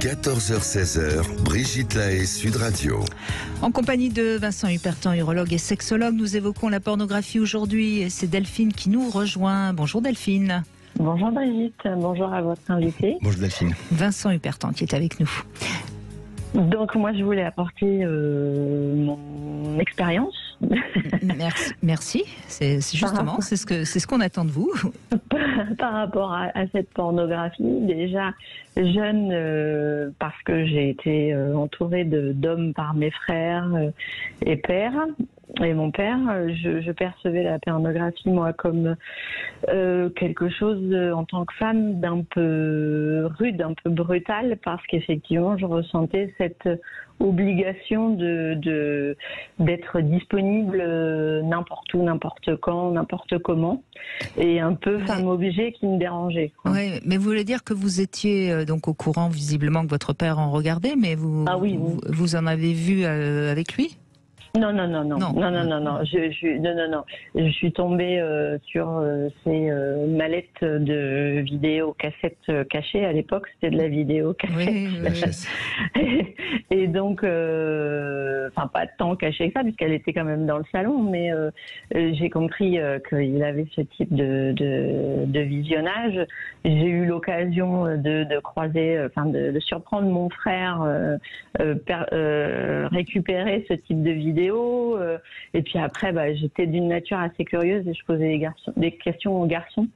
14h-16h, Brigitte Lahaie, Sud Radio. En compagnie de Vincent Hupertan, urologue et sexologue, nous évoquons la pornographie aujourd'hui. Et c'est Delphine qui nous rejoint. Bonjour Delphine. Bonjour Brigitte, bonjour à votre invité. Bonjour Delphine. Vincent Hupertan qui est avec nous. Donc moi je voulais apporter mon expérience. Merci. C'est justement c'est ce qu'on attend de vous. Par rapport à cette pornographie, déjà jeune parce que j'ai été entourée d'hommes par mes frères et pères. Et mon père, je percevais la pornographie, moi, comme quelque chose, en tant que femme, d'un peu rude, un peu brutal, parce qu'effectivement, je ressentais cette obligation d'être disponible n'importe où, n'importe quand, n'importe comment, et un peu femme-objet qui me dérangeait. Oui, mais vous voulez dire que vous étiez donc au courant, visiblement, que votre père en regardait, mais vous en avez vu avec lui ? Non. Je suis tombée sur ces mallettes de vidéo-cassettes cachées. À l'époque, c'était de la vidéo-cassette. Oui. Et donc, pas tant cachée que ça, puisqu'elle était quand même dans le salon, mais j'ai compris qu'il avait ce type de visionnage. J'ai eu l'occasion de croiser, de surprendre mon frère récupérer ce type de vidéo. Et puis après, j'étais d'une nature assez curieuse et je posais des questions aux garçons.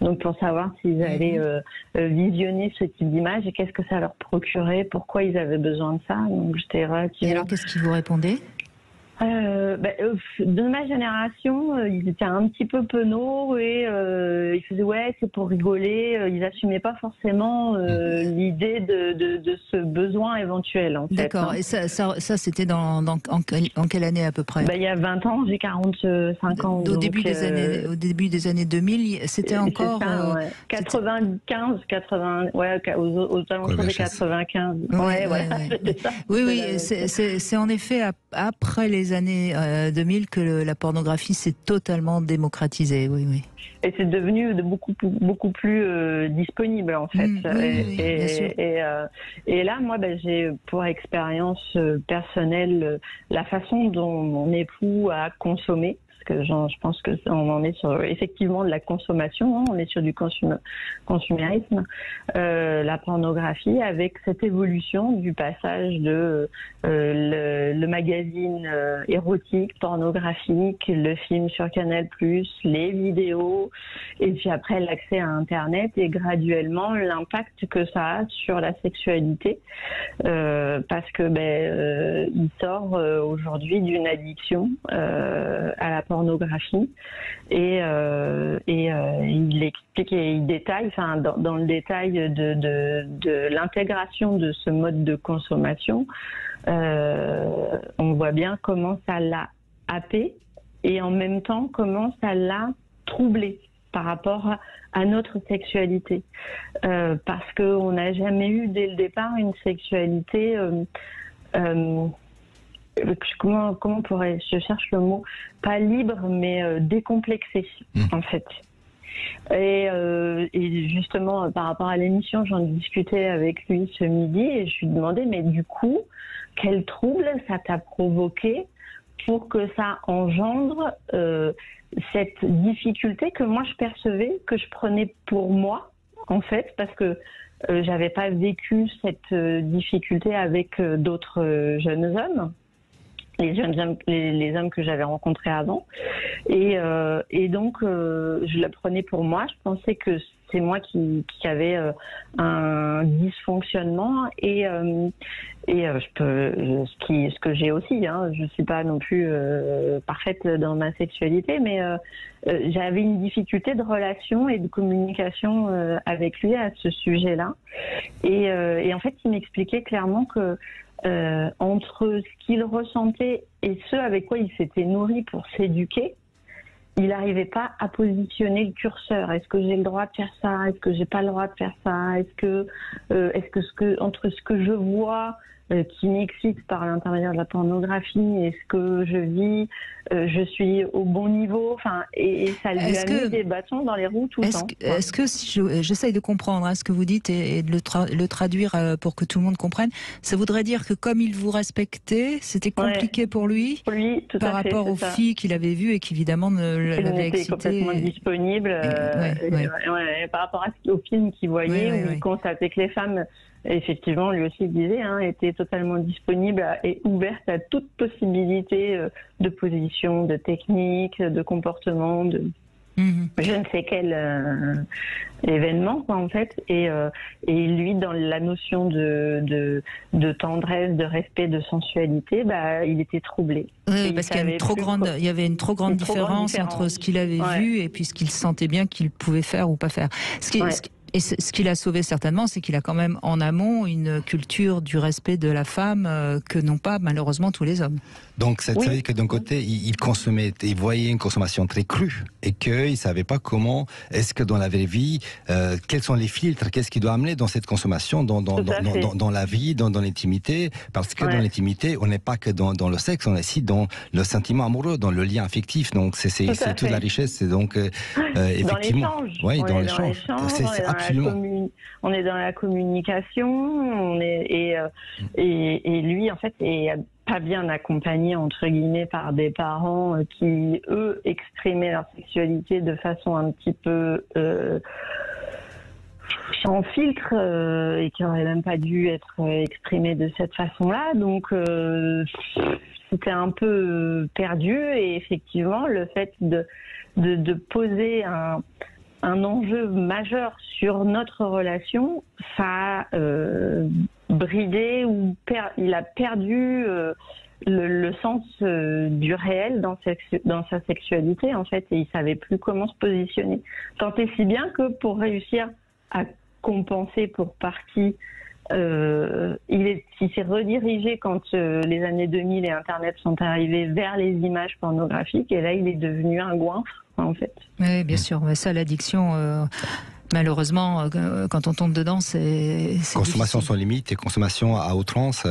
Donc pour savoir s'ils allaient visionner ce type d'image et qu'est-ce que ça leur procurait, pourquoi ils avaient besoin de ça. Donc j'étais relativement... Et alors qu'est-ce qu'ils vous répondaient ? De ma génération, ils étaient un petit peu penauds et ils faisaient c'est pour rigoler. Ils assumaient pas forcément l'idée de ce besoin éventuel. En fait, d'accord. Et ça c'était en quelle année à peu près ? Il y a 20 ans, j'ai 45 ans. Au début des années 2000, c'était encore... Ça, 95, 80, aux alentours des 95. Oui, c'est en effet après les années 2000 que la pornographie s'est totalement démocratisée, oui. Et c'est devenu beaucoup plus disponible en fait. Bien sûr. Et là, moi, j'ai pour expérience personnelle la façon dont mon époux a consommé. Parce que je pense que on en est sur effectivement de la consommation, on est sur du consumérisme, la pornographie avec cette évolution du passage de le magazine érotique, pornographique, le film sur Canal+, les vidéos, et puis après l'accès à Internet et graduellement l'impact que ça a sur la sexualité, parce que il sort aujourd'hui d'une addiction à la pornographie et il explique et il détaille, dans le détail de l'intégration de ce mode de consommation, on voit bien comment ça l'a happé et en même temps comment ça l'a troublé par rapport à notre sexualité, parce qu'on n'a jamais eu dès le départ une sexualité comment je cherche le mot, pas libre mais décomplexée en fait. Et justement par rapport à l'émission, j'en discutais avec lui ce midi et je lui demandais mais du coup quel trouble ça t'a provoqué pour que ça engendre cette difficulté que moi je percevais, que je prenais pour moi en fait, parce que j'avais pas vécu cette difficulté avec d'autres jeunes hommes. Les hommes que j'avais rencontrés avant, et donc je la prenais pour moi. Je pensais que c'est moi qui avait un dysfonctionnement et ce que j'ai aussi. Je suis pas non plus parfaite dans ma sexualité, mais j'avais une difficulté de relation et de communication avec lui à ce sujet-là. Et en fait, il m'expliquait clairement que entre ce qu'il ressentait et ce avec quoi il s'était nourri pour s'éduquer, il n'arrivait pas à positionner le curseur. Est-ce que j'ai le droit de faire ça ? Est-ce que j'ai pas le droit de faire ça ? Est-ce que entre ce que je vois qui m'excite par l'intermédiaire de la pornographie? Est-ce que je vis, je suis au bon niveau? Enfin, et ça lui a mis des bâtons dans les roues tout le temps. Est-ce que, si j'essaye de comprendre ce que vous dites et de le traduire pour que tout le monde comprenne, ça voudrait dire que comme il vous respectait, c'était compliqué pour lui tout par rapport aux filles qu'il avait vues et qui évidemment l'avaient excité. Complètement disponible par rapport au film qu'il voyait, où il constatait que les femmes, effectivement, lui aussi disait, étaient totalement disponibles et ouvertes à toute possibilité de position, de technique, de comportement, de je ne sais quel événement, en fait. Et lui, dans la notion de tendresse, de respect, de sensualité, il était troublé. Oui, parce qu'il y avait une trop grande différence entre ce qu'il avait vu et puis ce qu'il sentait bien qu'il pouvait faire ou pas faire. Et ce qui l'a sauvé certainement, c'est qu'il a quand même en amont une culture du respect de la femme que n'ont pas malheureusement tous les hommes. Donc ça veut dire que d'un côté, il consommait, il voyait une consommation très crue et qu'il ne savait pas comment, est-ce que dans la vraie vie, quels sont les filtres, qu'est-ce qu'il doit amener dans cette consommation, dans la vie, dans l'intimité, parce que dans l'intimité, on n'est pas que dans le sexe, on est aussi dans le sentiment amoureux, dans le lien affectif, donc c'est toute la richesse, c'est donc effectivement... Dans l'échange. On est dans la communication, et lui, en fait, est pas bien accompagné, entre guillemets, par des parents qui, eux, exprimaient leur sexualité de façon un petit peu sans filtre, et qui n'aurait même pas dû être exprimée de cette façon-là. Donc, c'était un peu perdu, et effectivement, le fait de poser un enjeu majeur sur notre relation, ça a bridé ou il a perdu le sens du réel dans sa sexualité, en fait, et il savait plus comment se positionner. Tant et si bien que pour réussir à compenser pour partie, il s'est redirigé quand les années 2000 et Internet sont arrivés vers les images pornographiques, et là il est devenu un goinfre, en fait. Oui, bien sûr, mais ça, l'addiction, malheureusement, quand on tombe dedans, c'est consommation difficile. sans limite et consommation à outrance,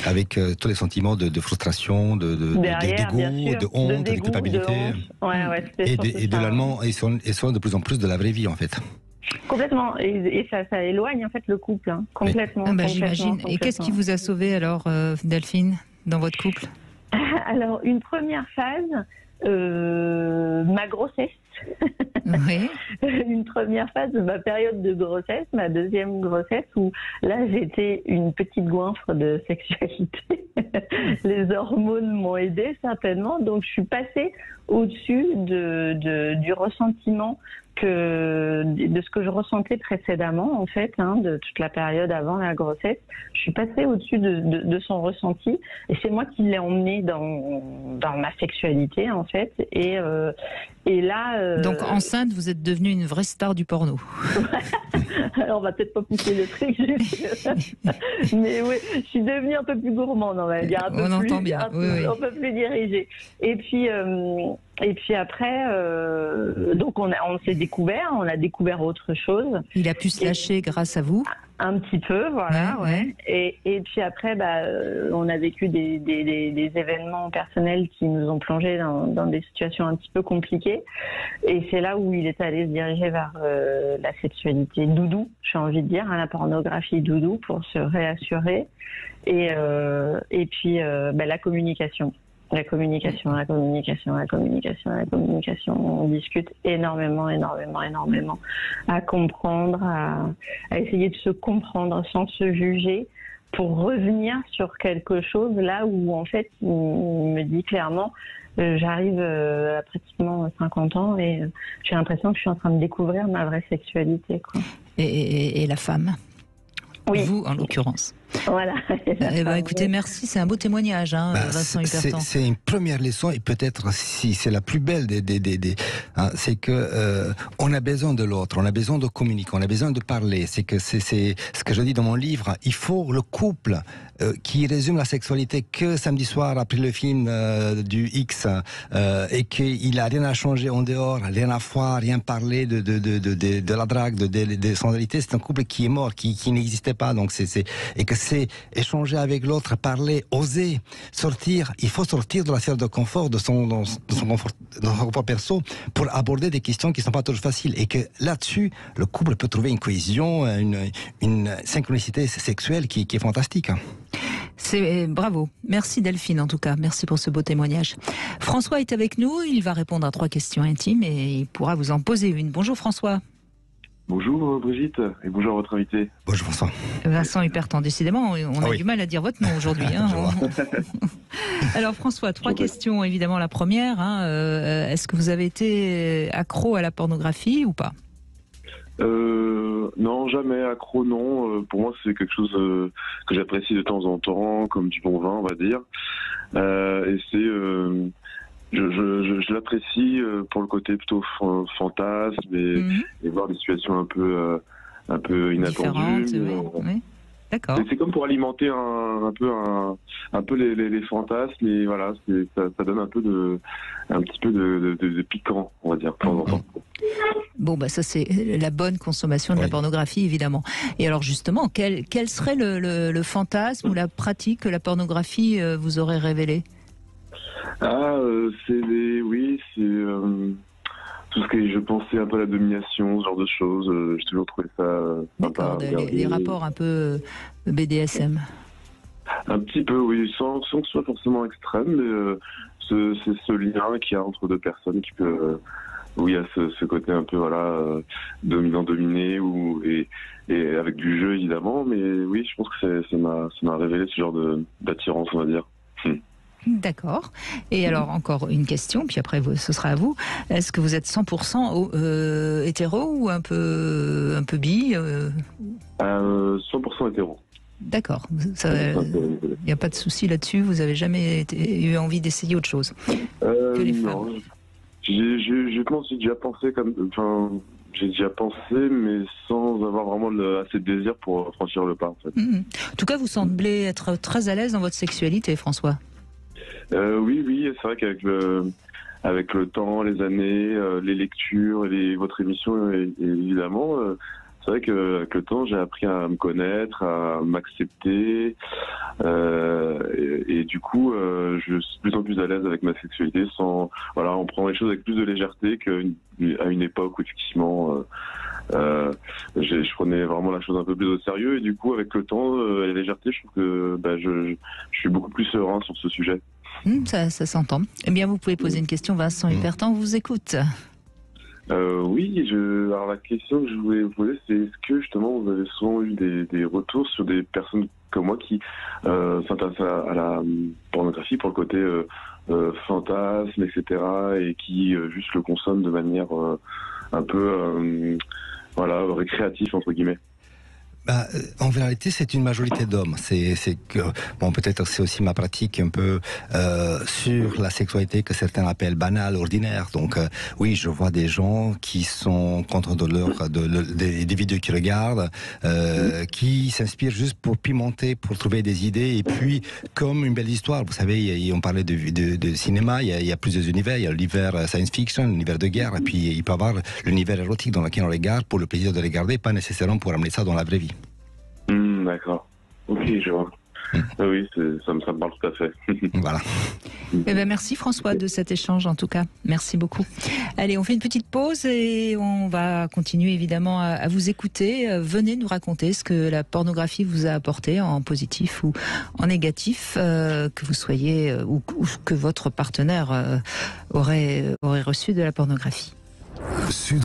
avec tous les sentiments de frustration, de dégoût, de honte, de culpabilité, et de l'allemand, et sont de plus en plus de la vraie vie, en fait. Complètement, et ça éloigne en fait le couple, complètement. J'imagine. Et qu'est-ce qui vous a sauvé alors, Delphine, dans votre couple? Alors, une première phase, ma grossesse. Oui. Une première phase de ma période de grossesse, ma deuxième grossesse, où là j'étais une petite goinfre de sexualité. Les hormones m'ont aidée certainement, donc je suis passée au-dessus du ressentiment de ce que je ressentais précédemment, en fait, de toute la période avant la grossesse. Je suis passée au-dessus de son ressenti, et c'est moi qui l'ai emmené dans ma sexualité, en fait, et là... Donc enceinte, vous êtes devenue une vraie star du porno. Alors on va peut-être pas pousser le truc, mais oui, je suis devenue un peu plus gourmande, on va dire, un peu plus dirigée. Et puis après, donc on s'est découvert, on a découvert autre chose. Il a pu se lâcher grâce à vous. Un petit peu, voilà, ouais. Et puis après, on a vécu des événements personnels qui nous ont plongés dans des situations un petit peu compliquées. Et c'est là où il est allé se diriger vers la sexualité doudou, j'ai envie de dire, la pornographie doudou, pour se réassurer. Et puis la communication. La communication. On discute énormément, à comprendre, à essayer de se comprendre sans se juger, pour revenir sur quelque chose là où, en fait, il me dit clairement, j'arrive à pratiquement 50 ans et j'ai l'impression que je suis en train de découvrir ma vraie sexualité, quoi. Et la femme. Oui. Vous, en l'occurrence. Voilà. Écoutez, merci, c'est un beau témoignage, Vincent Hubertan. C'est une première leçon, et peut-être si c'est la plus belle c'est que on a besoin de l'autre, on a besoin de communiquer, on a besoin de parler. C'est ce que je dis dans mon livre. Il faut le couple qui résume la sexualité que samedi soir après le film du X, et qu'il a rien à changer en dehors, rien à voir, rien parler de la drague, des sensualités. C'est un couple qui est mort, qui n'existait pas. Donc et que c'est échanger avec l'autre, parler, oser, sortir. Il faut sortir de la sphère de confort, de son confort perso, pour aborder des questions qui ne sont pas toujours faciles. Et que là-dessus, le couple peut trouver une cohésion, une synchronicité sexuelle qui est fantastique. Bravo. Merci Delphine en tout cas. Merci pour ce beau témoignage. François est avec nous. Il va répondre à 3 questions intimes et il pourra vous en poser une. Bonjour François. Bonjour Brigitte et bonjour à votre invité. Bonjour Vincent. Vincent Hupertan, décidément, on a du mal à dire votre nom aujourd'hui. Hein. Alors François, 3 questions évidemment. La première, est-ce que vous avez été accro à la pornographie ou pas ? Non, jamais accro, non. Pour moi, c'est quelque chose que j'apprécie de temps en temps, comme du bon vin, on va dire. Et c'est, je l'apprécie pour le côté plutôt fantasme et voir des situations un peu inattendues. Oui. D'accord. C'est comme pour alimenter un peu les fantasmes, et voilà, ça donne un petit peu de piquant, on va dire, de temps en temps. Bon, ça c'est la bonne consommation de la pornographie, évidemment. Et alors justement, quel serait le fantasme ou la pratique que la pornographie vous aurait révélé ? C'est tout ce que je pensais un peu à la domination, ce genre de choses. J'ai toujours trouvé ça sympa. D'accord, les rapports un peu BDSM. Un petit peu, oui, sans que ce soit forcément extrême, mais c'est ce lien qu'il y a entre 2 personnes qui peut... où il y a ce côté un peu dominant-dominé et avec du jeu évidemment, mais oui, je pense que ça m'a révélé ce genre d'attirance, on va dire. D'accord. Et alors encore une question, puis après ce sera à vous. Est-ce que vous êtes 100% hétéro ou un peu bi 100% hétéro. D'accord. Il n'y a pas de souci là-dessus. Vous n'avez jamais eu envie d'essayer autre chose que les femmes? Non. J'ai déjà pensé j'ai déjà pensé, mais sans avoir vraiment assez de désir pour franchir le pas, en fait. En tout cas, vous semblez être très à l'aise dans votre sexualité, François. Oui, c'est vrai qu'avec le temps, les années, les lectures, votre émission, évidemment, c'est vrai qu'avec le temps, j'ai appris à me connaître, à m'accepter, et du coup, je suis de plus en plus à l'aise avec ma sexualité. On prend les choses avec plus de légèreté qu'à une époque où effectivement, je prenais vraiment la chose un peu plus au sérieux, et du coup, avec le temps et la légèreté, je trouve que je suis beaucoup plus serein sur ce sujet. Ça s'entend. Eh bien, vous pouvez poser une question, Vincent Hupertan, on vous écoute. Oui, alors la question que je voulais vous poser, c'est est-ce que justement vous avez souvent eu des retours sur des personnes comme moi qui s'intéressent à la pornographie pour le côté fantasme, etc., et qui juste le consomment de manière un peu récréative, entre guillemets? En réalité, c'est une majorité d'hommes. Peut-être c'est aussi ma pratique un peu sur la sexualité que certains appellent banale, ordinaire. Donc, oui, je vois des gens qui sont contre des vidéos qu'ils regardent, qui s'inspirent juste pour pimenter, pour trouver des idées. Et puis, comme une belle histoire, vous savez, on parlait de cinéma, il y a plusieurs univers. Il y a l'univers science fiction, l'univers de guerre, et puis il peut y avoir l'univers érotique dans lequel on regarde pour le plaisir de regarder, pas nécessairement pour amener ça dans la vraie vie. D'accord. Ok, je vois. Oui, ça me parle tout à fait. Voilà. Merci François de cet échange en tout cas. Merci beaucoup. Allez, on fait une petite pause et on va continuer évidemment à vous écouter. Venez nous raconter ce que la pornographie vous a apporté en positif ou en négatif, que vous soyez ou que votre partenaire aurait reçu de la pornographie.